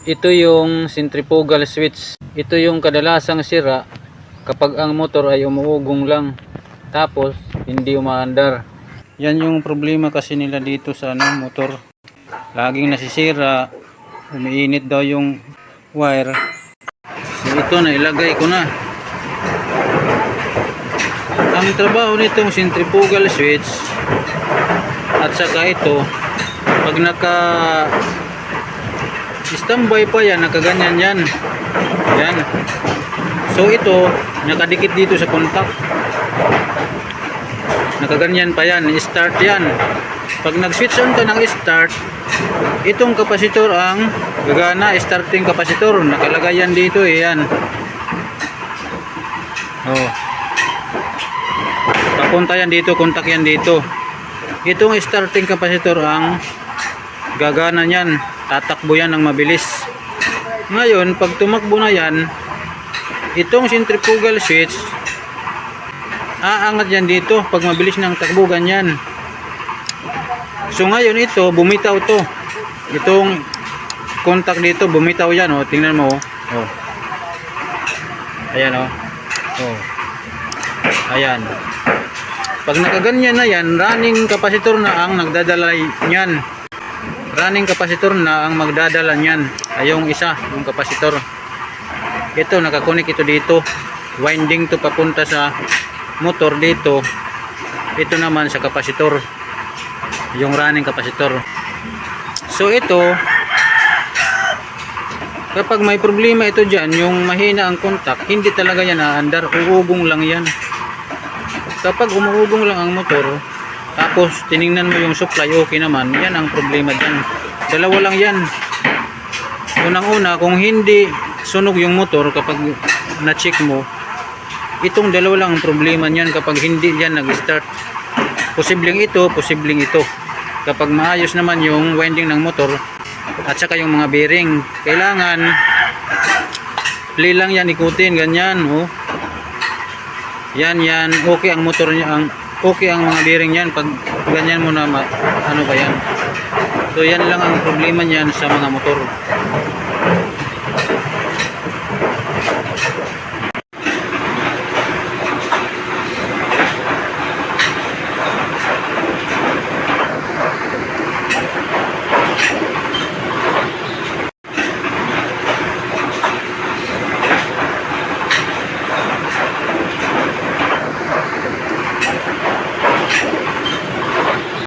Ito yung centrifugal switch. Ito yung kadalasang sira kapag ang motor ay umuugong lang tapos hindi umaandar. Yan yung problema kasi nila dito sa motor. Laging nasisira, umiinit daw yung wire. So ito na ilagay ko na. Ang trabaho nitong centrifugal switch at saka ito, pag naka standby pa yan, nakaganyan yan. Yan. So ito, nakadikit dito sa contact. Nakaganyan pa yan, start yan. Pag nag-switch on ka ng start, itong kapasitor ang gagana, starting kapasitor. Nakalagay yan dito eh, yan. Oh. Papunta yan dito, contact yan dito. Itong starting kapasitor ang gagana yan. Tatakbo yan ng mabilis. Ngayon, pag tumakbo na yan, itong centrifugal switch, aangat yan dito pag mabilis ng takbo, ganyan. So ngayon ito, bumitaw to. Itong contact dito, bumitaw yan. Oh. Tingnan mo. Oh. Ayan. Oh. Oh. Ayan. Pag nakaganyan na yan, running capacitor na ang nagdadala niyan. Running capacitor na ang magdadala niyan. Ay yung isa, yung capacitor. Ito, nakakunik ito dito. Winding to papunta sa motor dito. Ito naman sa capacitor. Yung running capacitor. So ito, kapag may problema ito dyan, yung mahina ang contact, hindi talaga yan aandar. Uugong lang yan. Kapag umuugong lang ang motor, tapos tiningnan mo yung supply, okay naman, yan ang problema dyan. Dalawa lang yan. Unang-una, kung hindi sunog yung motor kapag na-check mo, itong dalawa lang ang problema niyan kapag hindi yan nag-start. Posibleng ito, posibleng ito. Kapag maayos naman yung winding ng motor at saka yung mga bearing, kailangan play lang yan, ikutin, ganyan. Oh. Yan, okay ang motor niya, okay ang mga bearing yan pag ganyan mo na ano ba yan. So yan lang ang problema niyan sa mga motor.